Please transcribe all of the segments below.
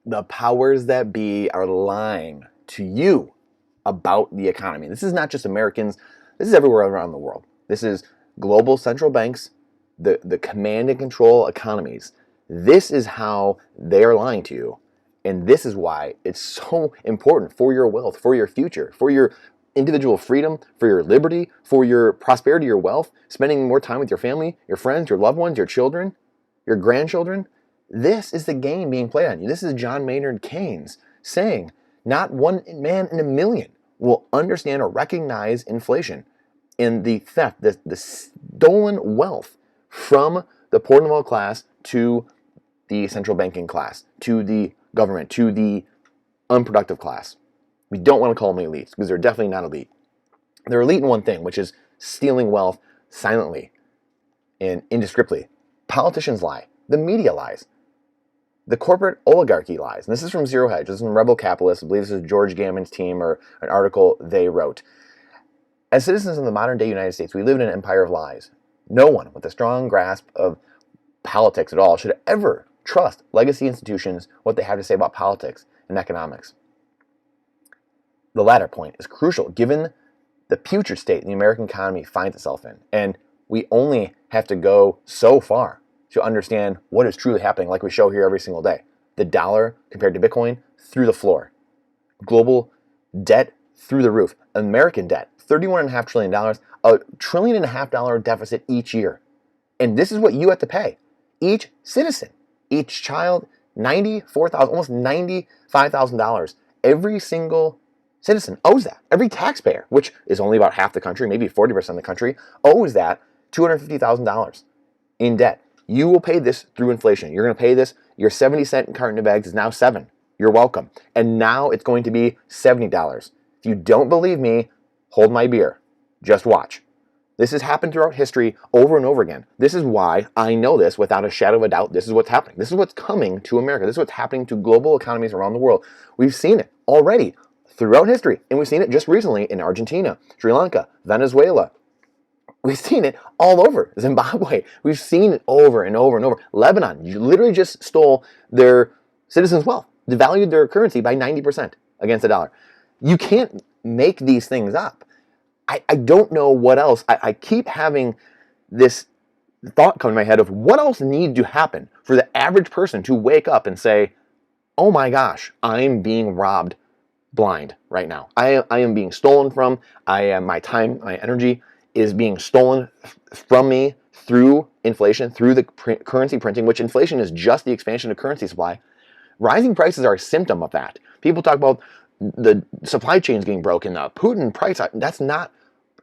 the powers that be are lying to you about the economy. This is not just Americans. This is everywhere around the world. This is global central banks, the command and control economies. This is how they are lying to you. And this is why it's so important for your wealth, for your future, for your individual freedom, for your liberty, for your prosperity, your wealth, spending more time with your family, your friends, your loved ones, your children, your grandchildren. This is the game being played on you. This is John Maynard Keynes saying, not one man in a million will understand or recognize inflation and the theft, the stolen wealth from the poor and middle class to the central banking class, to the government, to the unproductive class. We don't want to call them elites because they're definitely not elite. They're elite in one thing, which is stealing wealth silently and indiscriminately. Politicians lie. The media lies. The corporate oligarchy lies. And this is from Zero Hedge. This is from Rebel Capitalist. I believe this is George Gammon's team or an article they wrote. As citizens of the modern day United States, we live in an empire of lies. No one with a strong grasp of politics at all should ever trust legacy institutions, what they have to say about politics and economics. The latter point is crucial given the putrid state the American economy finds itself in. And we only have to go so far to understand what is truly happening, like we show here every single day. The dollar compared to Bitcoin through the floor. Global debt through the roof. American debt, $31.5 trillion, $1.5 trillion deficit each year. And this is what you have to pay. Each citizen, each child, $94,000, almost $95,000. Every single citizen owes that. Every taxpayer, which is only about half the country, maybe 40% of the country, owes that $250,000 in debt. You will pay this through inflation. You're going to pay this. Your 70-cent carton of eggs is now $7. You're welcome. And now it's going to be $70. If you don't believe me, hold my beer. Just watch. This has happened throughout history over and over again. This is why I know this without a shadow of a doubt. This is what's happening. This is what's coming to America. This is what's happening to global economies around the world. We've seen it already throughout history. And we've seen it just recently in Argentina, Sri Lanka, Venezuela. We've seen it all over. Zimbabwe. We've seen it over and over and over. Lebanon, you literally just stole their citizens' wealth, devalued their currency by 90% against the dollar. You can't make these things up. I don't know what else. I keep having this thought come to my head of what else needs to happen for the average person to wake up and say, oh my gosh, I'm being robbed blind right now. I am being stolen from. My time, my energy is being stolen from me through inflation, through the currency printing, which inflation is just the expansion of currency supply. Rising prices are a symptom of that. People talk about the supply chains getting broken, the Putin price. That's not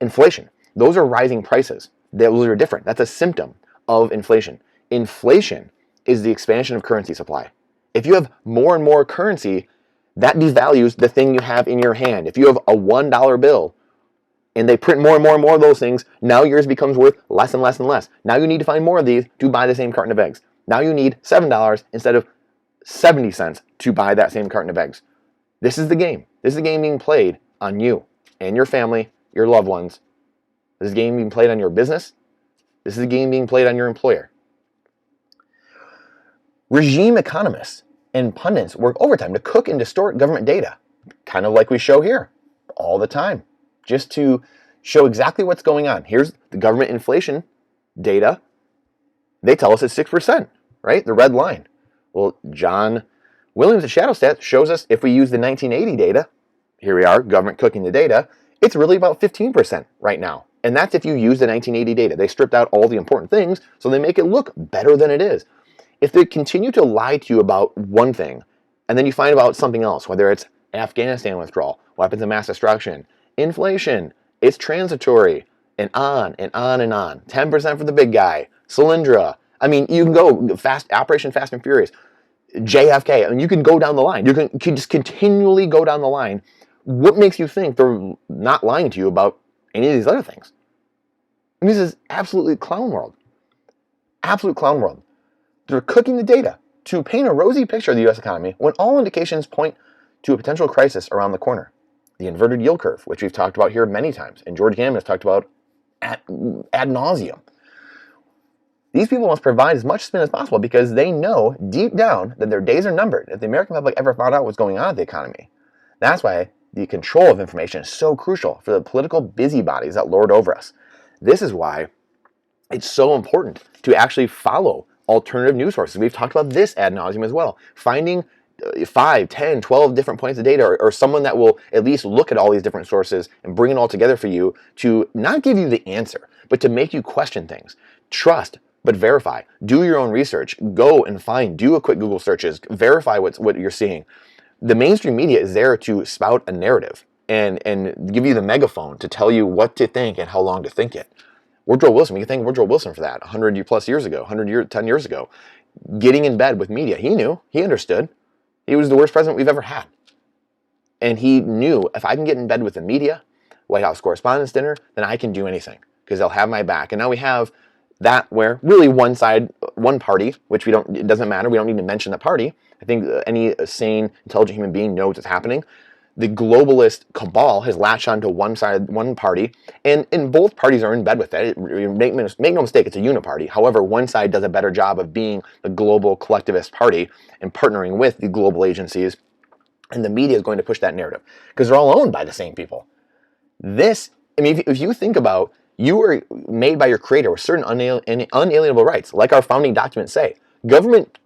inflation. Those are rising prices. Those are different. That's a symptom of inflation. Inflation is the expansion of currency supply. If you have more and more currency, that devalues the thing you have in your hand. If you have a $1 bill and they print more and more and more of those things, now yours becomes worth less and less and less. Now you need to find more of these to buy the same carton of eggs. Now you need $7 instead of 70 cents to buy that same carton of eggs. This is the game. This is the game being played on you and your family, your loved ones. This is the game being played on your business. This is the game being played on your employer. Regime economists and pundits work overtime to cook and distort government data, kind of like we show here all the time, just to show exactly what's going on. Here's the government inflation data. They tell us it's 6%, right? The red line. Well, John Williams at ShadowStat shows us if we use the 1980 data, here we are, government cooking the data, it's really about 15% right now. And that's if you use the 1980 data. They stripped out all the important things, so they make it look better than it is. If they continue to lie to you about one thing, and then you find about something else, whether it's Afghanistan withdrawal, weapons of mass destruction, inflation, it's transitory, and on and on and on. 10% for the big guy, Solyndra. I mean, you can go Operation Fast and Furious, JFK. I mean, you can go down the line. You can just continually go down the line. What makes you think they're not lying to you about any of these other things? I mean, this is absolutely clown world. Absolute clown world. They're cooking the data to paint a rosy picture of the U.S. economy when all indications point to a potential crisis around the corner. The inverted yield curve, which we've talked about here many times, and George Gammon has talked about ad nauseum. These people must provide as much spin as possible because they know deep down that their days are numbered if the American public ever found out what's going on with the economy. That's why the control of information is so crucial for the political busybodies that lord over us. This is why it's so important to actually follow alternative news sources. We've talked about this ad nauseum as well. Finding 5, 10, 12 different points of data, or someone that will at least look at all these different sources and bring it all together for you to not give you the answer, but to make you question things. Trust, but verify. Do your own research. Go and find, do a quick Google searches, verify what you're seeing. The mainstream media is there to spout a narrative and give you the megaphone to tell you what to think and how long to think it. Woodrow Wilson, we can thank Woodrow Wilson for that 100 plus years ago, 10 years ago. Getting in bed with media. He knew, he understood. He was the worst president we've ever had. And he knew, if I can get in bed with the media, White House Correspondents' Dinner, then I can do anything because they'll have my back. And now we have that where really one side, one party, which it doesn't matter. We don't need to mention the party. I think any sane, intelligent human being knows what's happening. The globalist cabal has latched onto one side, one party, and both parties are in bed with it. Make no mistake, it's a uniparty. However, one side does a better job of being the global collectivist party and partnering with the global agencies, and the media is going to push that narrative because they're all owned by the same people. If you think about, you were made by your creator with certain unalienable rights, like our founding documents say. Government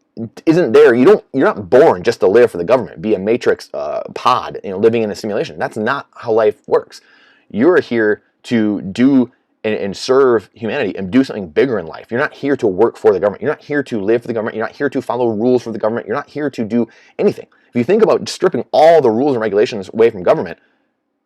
isn't there. You're not born just to live for the government, be a matrix pod, living in a simulation. That's not how life works. You're here to do and serve humanity and do something bigger in life. You're not here to work for the government. You're not here to live for the government. You're not here to follow rules for the government. You're not here to do anything. If you think about stripping all the rules and regulations away from government,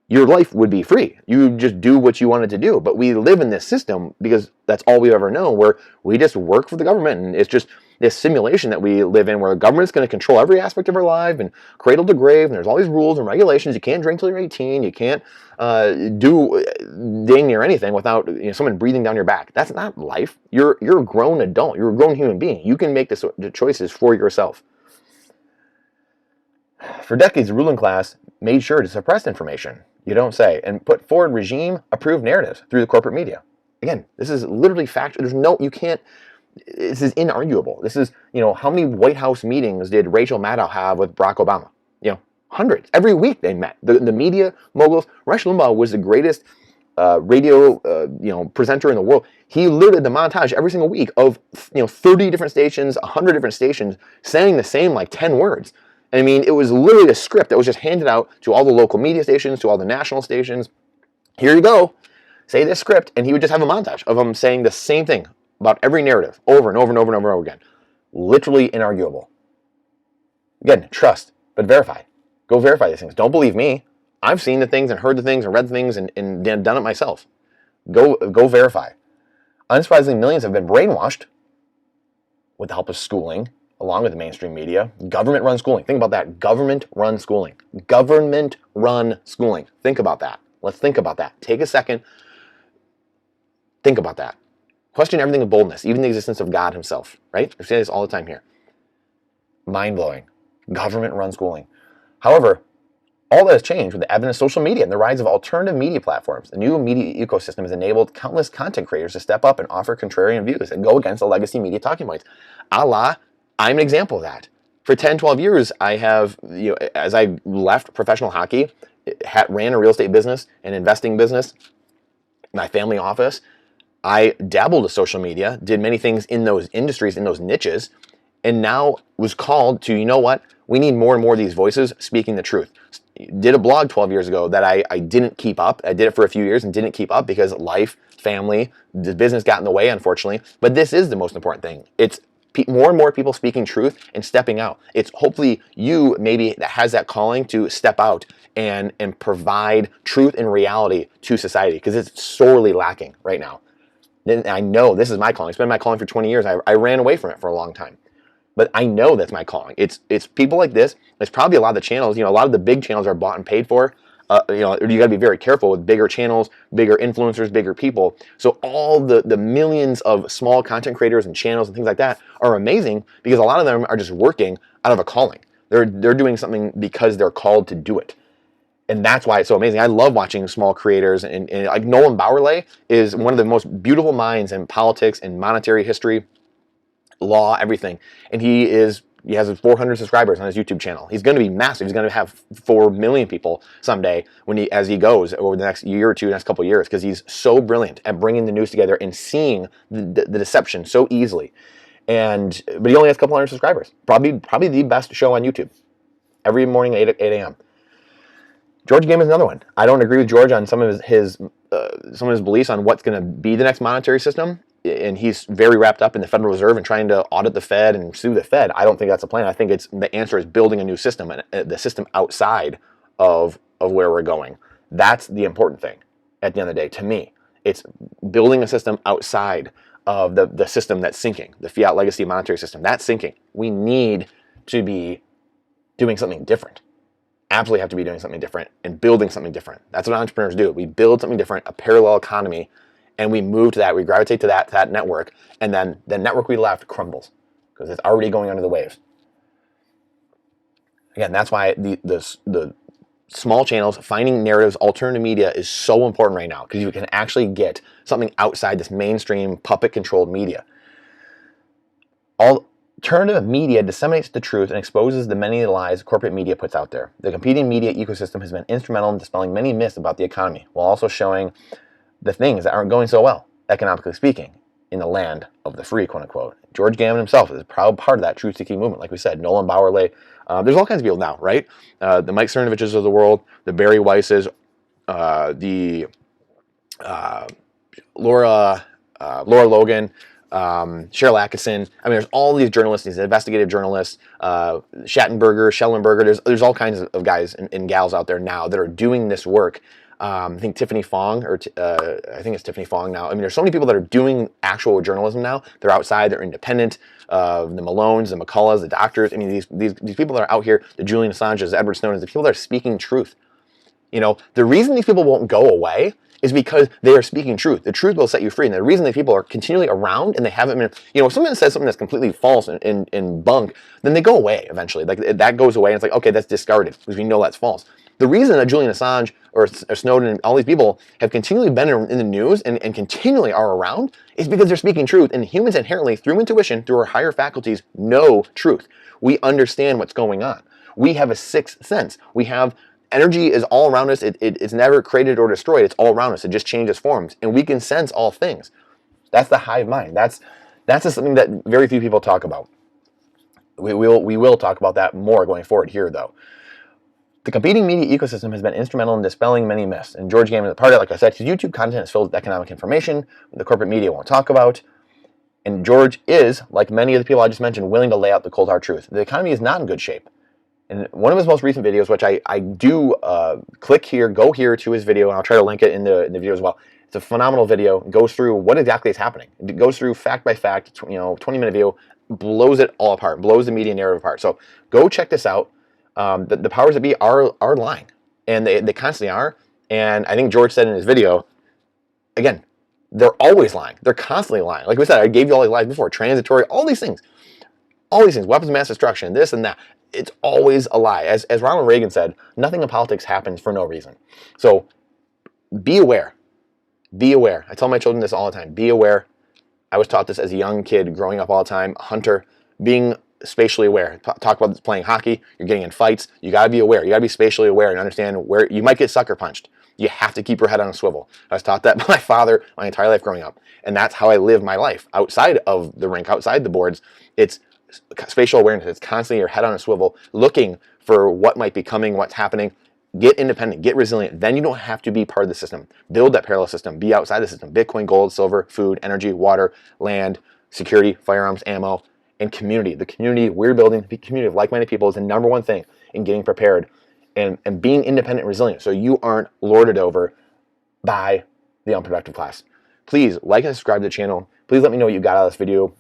your life would be free. You just do what you wanted to do. But we live in this system because that's all we've ever known, where we just work for the government, and it's just this simulation that we live in where the government's going to control every aspect of our life and cradle to grave, and there's all these rules and regulations. You can't drink till you're 18. You can't do dang near anything without someone breathing down your back. That's not life. You're a grown adult. You're a grown human being. You can make the choices for yourself. For decades, the ruling class made sure to suppress information, you don't say, and put forward regime-approved narratives through the corporate media. Again, this is literally factual. This is inarguable. This is, how many White House meetings did Rachel Maddow have with Barack Obama? Hundreds. Every week they met. The media moguls. Rush Limbaugh was the greatest radio, presenter in the world. He literally did the montage every single week of, 30 different stations, 100 different stations saying the same 10 words. I mean, it was literally a script that was just handed out to all the local media stations, to all the national stations. Here you go. Say this script. And he would just have a montage of them saying the same thing about every narrative over and over and over and over again. Literally inarguable. Again, trust, but verify. Go verify these things. Don't believe me. I've seen the things and heard the things and read the things and done it myself. Go verify. Unsurprisingly, millions have been brainwashed with the help of schooling, along with the mainstream media. Government-run schooling. Think about that. Government-run schooling. Government-run schooling. Think about that. Let's think about that. Take a second. Think about that. Question everything with boldness, even the existence of God himself, right? I say this all the time here. Mind-blowing. Government-run schooling. However, all that has changed with the advent of social media and the rise of alternative media platforms. The new media ecosystem has enabled countless content creators to step up and offer contrarian views and go against the legacy media talking points. I'm an example of that. For 10, 12 years, I have, as I left professional hockey, ran a real estate business, an investing business, my family office. I dabbled with social media, did many things in those industries, in those niches, and now was called to, we need more and more of these voices speaking the truth. Did a blog 12 years ago that I didn't keep up. I did it for a few years and didn't keep up because life, family, the business got in the way, unfortunately. But this is the most important thing. It's more and more people speaking truth and stepping out. It's hopefully you maybe that has that calling to step out and provide truth and reality to society, because it's sorely lacking right now. And I know this is my calling. It's been my calling for 20 years. I ran away from it for a long time. But I know that's my calling. It's people like this. It's probably a lot of the channels. A lot of the big channels are bought and paid for. You got to be very careful with bigger channels, bigger influencers, bigger people. So all the millions of small content creators and channels and things like that are amazing because a lot of them are just working out of a calling. They're doing something because they're called to do it. And that's why it's so amazing. I love watching small creators, and like Nolan Bowerley is one of the most beautiful minds in politics and monetary history. law, everything. And he has 400 subscribers on his YouTube channel. He's going to be massive. He's going to have 4 million people someday as he goes over the next year or two, next couple of years, because he's so brilliant at bringing the news together and seeing the deception so easily. But he only has a couple hundred subscribers. Probably the best show on YouTube. Every morning at 8 a.m. George Gammon is another one. I don't agree with George on some of his beliefs on what's going to be the next monetary system, and he's very wrapped up in the Federal Reserve and trying to audit the Fed and sue the Fed. I don't think that's a plan. I think the answer is building a new system, and the system outside of where we're going. That's the important thing at the end of the day. To me, it's building a system outside of the system that's sinking, the fiat legacy monetary system. That's sinking. We need to be doing something different. Absolutely have to be doing something different and building something different. That's what entrepreneurs do. We build something different, a parallel economy, and we move to that. We gravitate to that network, and then the network we left crumbles because it's already going under the waves. Again, that's why the small channels, finding narratives, alternative media is so important right now, because you can actually get something outside this mainstream puppet-controlled media. Alternative media disseminates the truth and exposes the many lies corporate media puts out there. The competing media ecosystem has been instrumental in dispelling many myths about the economy, while also showing the things that aren't going so well, economically speaking, in the land of the free, quote unquote. George Gammon himself is a proud part of that truth-seeking movement. Like we said, Nolan Bowerley. There's all kinds of people now, right? The Mike Cernoviches of the world, the Barry Weisses, the Laura Logan, Cheryl Atkinson. I mean, there's all these journalists, these investigative journalists, Schellenberger. There's all kinds of guys and gals out there now that are doing this work. I think Tiffany Fong, I think it's Tiffany Fong now. I mean, there's so many people that are doing actual journalism now. They're outside, they're independent. The Malones, the McCulloughs, the doctors. I mean, these people that are out here, the Julian Assanges, Edward Snowden, the people that are speaking truth. You know, the reason these people won't go away is because they are speaking truth. The truth will set you free. And the reason that people are continually around and they haven't been, you know, if someone says something that's completely false and bunk, then they go away eventually. Like that goes away and it's like, okay, that's discarded because we know that's false. The reason that Julian Assange or Snowden and all these people have continually been in the news and continually are around is because they're speaking truth. And humans inherently, through intuition, through our higher faculties, know truth. We understand what's going on. We have a sixth sense. We have energy is all around us. It's never created or destroyed. It's all around us. It just changes forms. And we can sense all things. That's the hive mind. That's just something that very few people talk about. We will talk about that more going forward here, though. The competing media ecosystem has been instrumental in dispelling many myths. And George Gammon is a part of it. Like I said, his YouTube content is filled with economic information the corporate media won't talk about. And George is, like many of the people I just mentioned, willing to lay out the cold hard truth. The economy is not in good shape. And one of his most recent videos, which I do click here, go here to his video, and I'll try to link it in the video as well. It's a phenomenal video. It goes through what exactly is happening. It goes through fact by fact, 20-minute video, blows it all apart, blows the media narrative apart. So go check this out. The powers that be are lying, and they constantly are. And I think George said in his video, again, they're always lying. They're constantly lying. Like we said, I gave you all these lies before, transitory, all these things, weapons of mass destruction, this and that. It's always a lie. As Ronald Reagan said, nothing in politics happens for no reason. So be aware. Be aware. I tell my children this all the time. Be aware. I was taught this as a young kid growing up all the time, a hunter, being spatially aware. Talk about this, playing hockey, you're getting in fights. You got to be aware. You got to be spatially aware and understand where you might get sucker punched. You have to keep your head on a swivel. I was taught that by my father my entire life growing up. And that's how I live my life. Outside of the rink, outside the boards, it's spatial awareness. It's constantly your head on a swivel, looking for what might be coming, what's happening. Get independent, get resilient. Then you don't have to be part of the system. Build that parallel system. Be outside the system. Bitcoin, gold, silver, food, energy, water, land, security, firearms, ammo, and community. The community we're building, the community of like-minded people, is the number one thing in getting prepared and being independent and resilient, so you aren't lorded over by the unproductive class. Please like and subscribe to the channel. Please let me know what you got out of this video,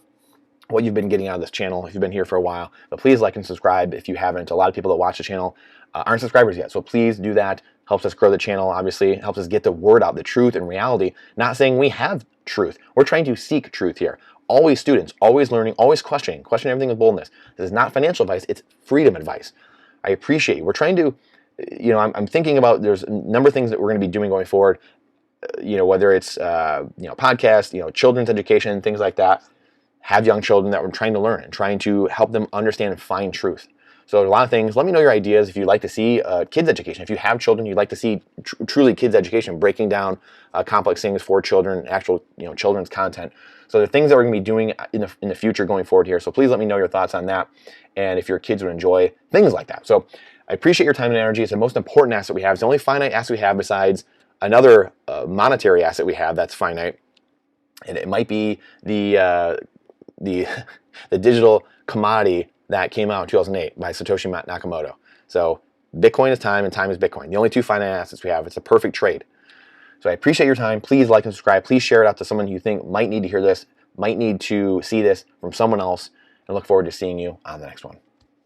what you've been getting out of this channel if you've been here for a while. But please like and subscribe if you haven't. A lot of people that watch the channel aren't subscribers yet, so please do that. Helps us grow the channel, obviously. Helps us get the word out, the truth and reality. Not saying we have truth. We're trying to seek truth here. Always students, always learning, always questioning. Question everything with boldness. This is not financial advice. It's freedom advice. I appreciate you. We're trying to, I'm thinking about, there's a number of things that we're going to be doing going forward. Whether it's, podcasts, children's education, things like that. have young children that we're trying to learn and trying to help them understand and find truth. So a lot of things. Let me know your ideas if you'd like to see kids education. If you have children, you'd like to see truly kids education, breaking down complex things for children, actual children's content. So the things that we're going to be doing in the future going forward here. So please let me know your thoughts on that, and if your kids would enjoy things like that. So I appreciate your time and energy. It's the most important asset we have. It's the only finite asset we have besides another monetary asset we have that's finite, and it might be the digital commodity that came out in 2008 by Satoshi Nakamoto. So Bitcoin is time and time is Bitcoin. The only two finite assets we have. It's a perfect trade. So I appreciate your time. Please like and subscribe. Please share it out to someone you think might need to hear this, might need to see this from someone else, and look forward to seeing you on the next one.